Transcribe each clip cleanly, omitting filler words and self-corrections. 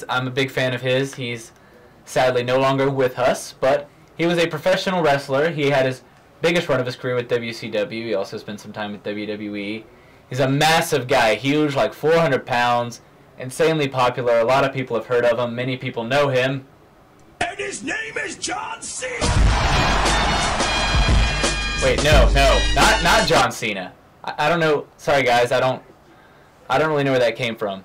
I'm a big fan of his. He's sadly no longer with us, but he was a professional wrestler. He had his biggest run of his career with WCW. He also spent some time with WWE. He's a massive guy, huge, like 400 pounds, insanely popular. A lot of people have heard of him. Many people know him. And his name is John Cena. Wait, no, not John Cena. I don't know. Sorry, guys. I don't really know where that came from.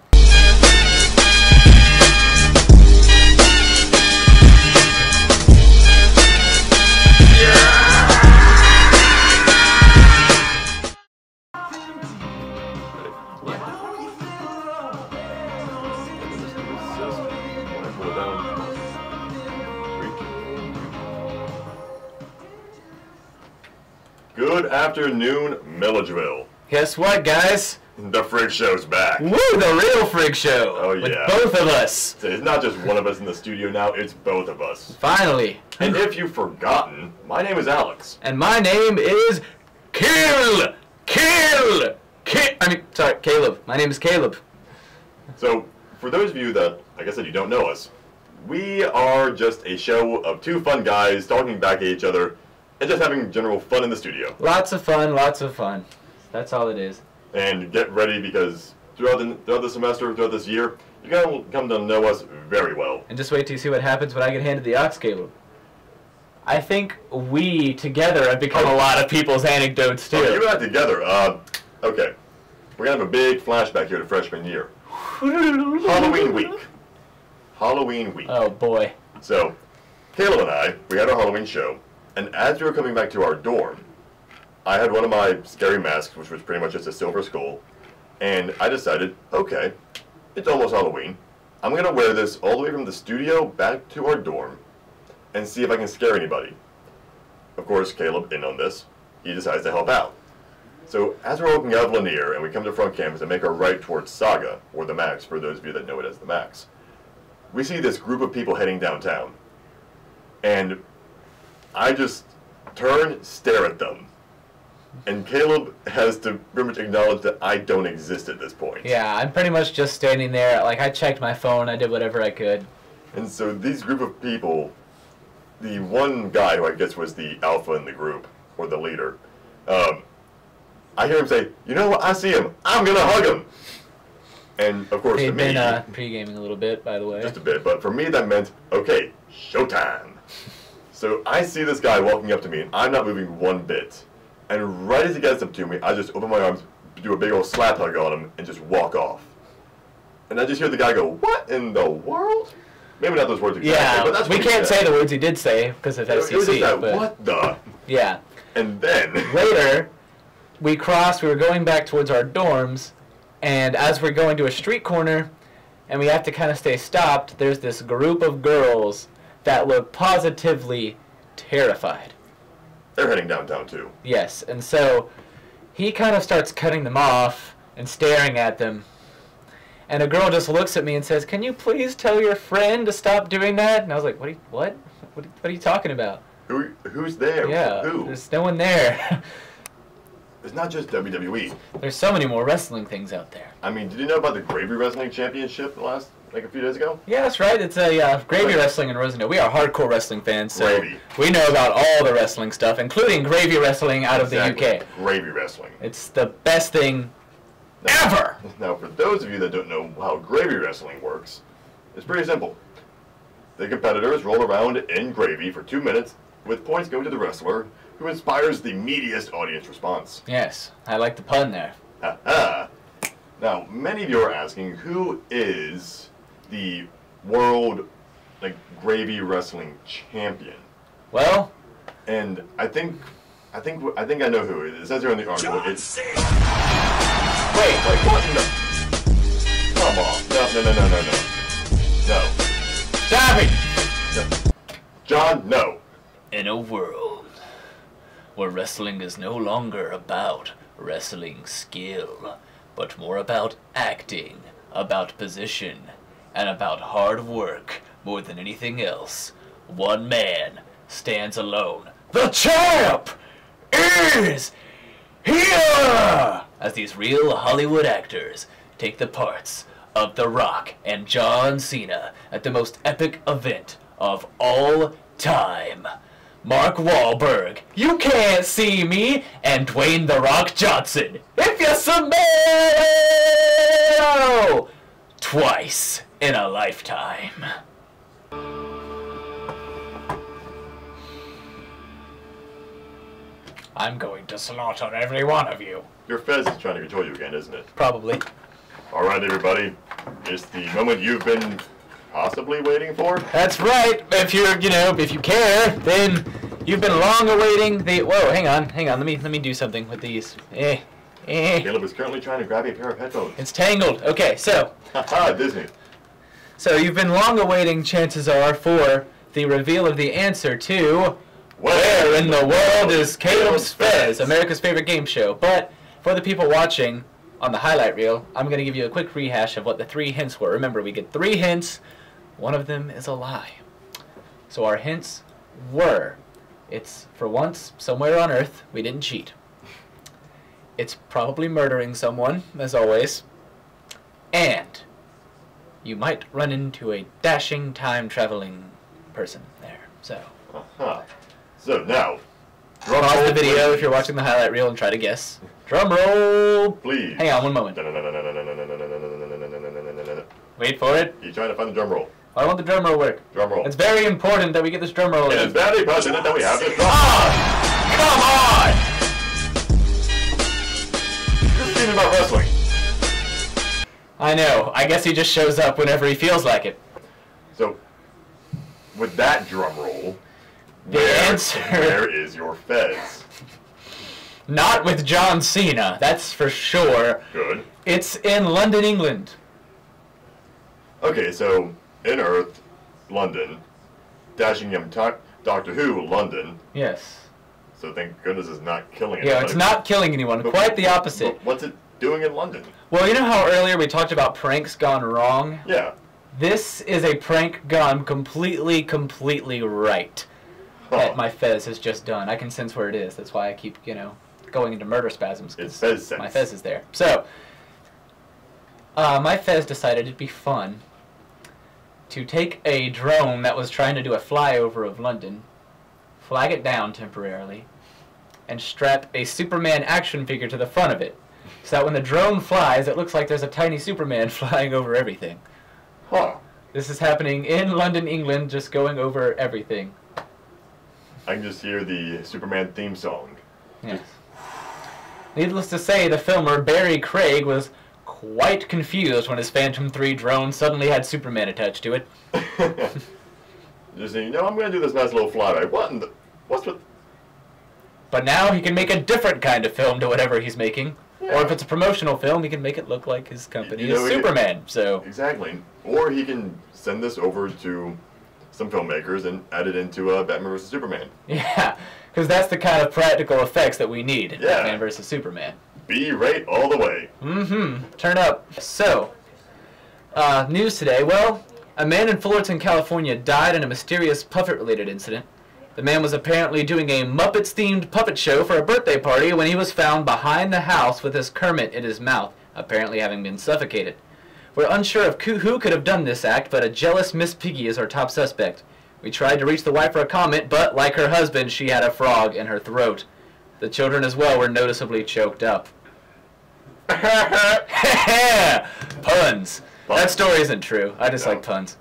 Good afternoon, Milledgeville. Guess what, guys? The Frigg Show's back. Woo, the real Frigg Show. Oh, yeah. With both of us. So it's not just one of us in the studio now, it's both of us. Finally. And if you've forgotten, my name is Alex. And my name is Caleb. My name is Caleb. So, for those of you that, like I said, you don't know us, we are just a show of two fun guys talking back at each other and just having general fun in the studio. Lots of fun, lots of fun. That's all it is. And get ready because throughout the semester, throughout this year, you're going to come to know us very well. And just wait till you see what happens when I get handed the aux cable. I think we together have become a lot of people's anecdotes too. Oh, you and I together. Okay. We're going to have a big flashback here to freshman year. Halloween week. Halloween week. Oh boy. So, Caleb and I, we had our Halloween show, and as we were coming back to our dorm, I had one of my scary masks, which was pretty much just a silver skull, and I decided, okay, it's almost Halloween. I'm going to wear this all the way from the studio back to our dorm and see if I can scare anybody. Of course, Caleb, in on this, he decides to help out. So as we're walking out of Lanier and we come to front campus and make our right towards Saga, or the Max, for those of you that know it as the Max, we see this group of people heading downtown. And I just turn, stare at them. And Caleb has to pretty much acknowledge that I don't exist at this point. Yeah, I'm pretty much just standing there. Like, I checked my phone, I did whatever I could. And so these group of people, the one guy who I guess was the alpha in the group, or the leader, I hear him say, "You know what, I see him, I'm gonna hug him!" And of course, He'd to me, been pre-gaming a little bit, by the way. just a bit, but for me that meant, okay, showtime. So I see this guy walking up to me, and I'm not moving one bit. And right as he gets up to me, I just open my arms, do a big old slap hug on him, and just walk off. And I just hear the guy go, "What in the world?" Maybe not those words exactly, Yeah, but that's what we he can't said. say the words he did say because of It was just FCC. that, But what the? yeah. And then Later, we were going back towards our dorms, and as we're going to a street corner, and we have to kind of stay stopped, there's this group of girls that look positively terrified. they're heading downtown too. Yes, and so he kind of starts cutting them off and staring at them. And a girl just looks at me and says, "Can you please tell your friend to stop doing that?" And I was like, What are you talking about? Who's there? Yeah, Who? there's no one there. It's not just WWE. There's so many more wrestling things out there. I mean, did you know about the Gravy Wrestling Championship a few days ago? Yeah, that's right. It's a Gravy Wrestling in Rosendale. We are hardcore wrestling fans, so Gravy. we know about all the wrestling stuff, including Gravy Wrestling out of the UK. Gravy Wrestling. It's the best thing ever! Now, for those of you that don't know how Gravy Wrestling works, it's pretty simple. The competitors roll around in gravy for 2 minutes, with points going to the wrestler, who inspires the meatiest audience response. Yes, I like the pun there. Ha-ha! Now, many of you are asking, who is the world Gravy Wrestling champion? Well, And I think I know who it is. It says here in the article. John It's Cena. wait, what? No. Come on. No. No. stop it! No. John, no. In a world where wrestling is no longer about wrestling skill, but more about acting, about position, and about hard work more than anything else, one man stands alone. The champ is here! As these real Hollywood actors take the parts of The Rock and John Cena at the most epic event of all time. Mark Wahlberg, You Can't See Me, and Dwayne The Rock Johnson, If You Smell! Twice in a lifetime. I'm going to slaughter every one of you. Your Fez is trying to control you again, isn't it? Probably. All right, everybody. It's the moment you've been possibly waiting for. That's right. If you're, if you care, then you've been long awaiting the. Whoa, hang on. Let me do something with these. Caleb is currently trying to grab a pair of headphones. It's tangled. Okay, so. Haha, Disney. So you've been long awaiting, chances are, for the reveal of the answer to Where in the World is Caleb's Fez, America's favorite game show. But for the people watching on the highlight reel, I'm going to give you a quick rehash of what the 3 hints were. Remember, we get 3 hints. One of them is a lie. So our hints were, it's for once somewhere on Earth. We didn't cheat. It's probably murdering someone, as always. And you might run into a dashing, time-traveling person there. So. So now, pause the video if you're watching the highlight reel and try to guess. Drum roll, please. Hang on one moment. Wait for it. You're trying to find the drum roll. I want the drum roll work. Drum roll. It's very important that we get this drum roll in. It is very pertinent that we have this drum roll. Come on! You're thinking about wrestling. I know. I guess he just shows up whenever he feels like it. So, with that drum roll, answer. Where is your Fez? Not with John Cena, that's for sure. Good. It's in London, England. Okay, so in Earth, London, dashing young Doctor Who, London. Yes. So thank goodness it's not killing anyone. Yeah, it's not killing anyone. Quite the opposite. But what's it doing in London? Well, you know how earlier we talked about pranks gone wrong? Yeah. This is a prank gone completely right. That my Fez has just done. I can sense where it is. That's why I keep, going into murder spasms. It's Fez sense. My Fez is there. So, my Fez decided it'd be fun to take a drone that was trying to do a flyover of London, flag it down temporarily, and strap a Superman action figure to the front of it. So that when the drone flies, it looks like there's a tiny Superman flying over everything. Huh. This is happening in London, England, just going over everything. I can just hear the Superman theme song. Yes. Needless to say, the filmer, Barry Craig, was quite confused when his Phantom 3 drone suddenly had Superman attached to it. Just saying, I'm going to do this nice little flyby. What's with... But now he can make a different kind of film to whatever he's making. Yeah. Or if it's a promotional film, he can make it look like his company is Superman. So exactly. Or he can send this over to some filmmakers and add it into Batman vs. Superman. Yeah, because that's the kind of practical effects that we need in Batman vs. Superman. B-rate all the way. Mm-hmm. Turn up. So, news today. Well, a man in Fullerton, California died in a mysterious Puppet-related incident. The man was apparently doing a Muppets-themed puppet show for a birthday party when he was found behind the house with his Kermit in his mouth, apparently having been suffocated. We're unsure of who could have done this act, but a jealous Miss Piggy is our top suspect. We tried to reach the wife for a comment, but like her husband, she had a frog in her throat. The children as well were noticeably choked up. Puns. That story isn't true. I just like puns.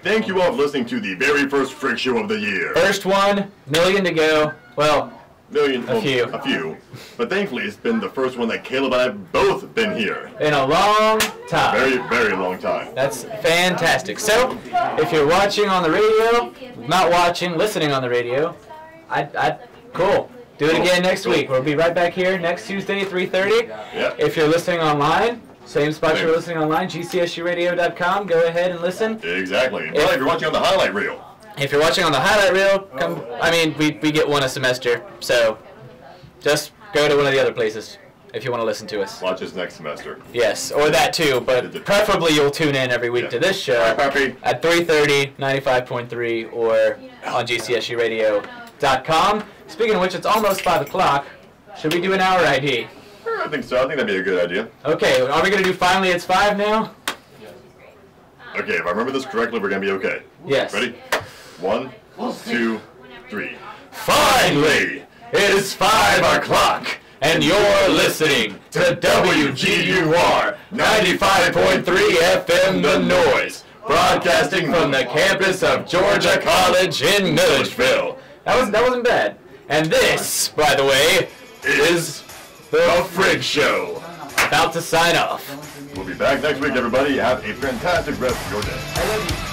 Thank you all for listening to the very first Frigg show of the year. First one, million to go. Well, a few. But thankfully, it's been the first one that Caleb and I have both been here. In a long time. Very, very long time. That's fantastic. So, if you're watching on the radio, not watching, listening on the radio, cool. Do it again next week. We'll be right back here next Tuesday, 3:30. Yep. If you're listening online, same spot you're listening online, gcsuradio.com. Go ahead and listen. Exactly. Well, if you're watching on the highlight reel. If you're watching on the highlight reel, come. I mean, we get one a semester, so just go to one of the other places if you want to listen to us. Watch us next semester. Yes, or that too, but preferably you'll tune in every week to this show at 3:30, 95.3, or on gcsuradio.com. Speaking of which, it's almost 5 o'clock. Should we do an hour ID? I think so. I think that'd be a good idea. Okay, are we going to do Finally It's 5 now? Okay, if I remember this correctly, we're gonna be okay. Yes. Ready? 1, 2, 3. Finally, it is 5 o'clock, and you're listening to WGUR 95.3 FM The Noise, broadcasting from the campus of Georgia College in Milledgeville. That wasn't bad. And this, by the way, is the Frigg Show. About to sign off. We'll be back next week, everybody. Have a fantastic rest of your day. I love you.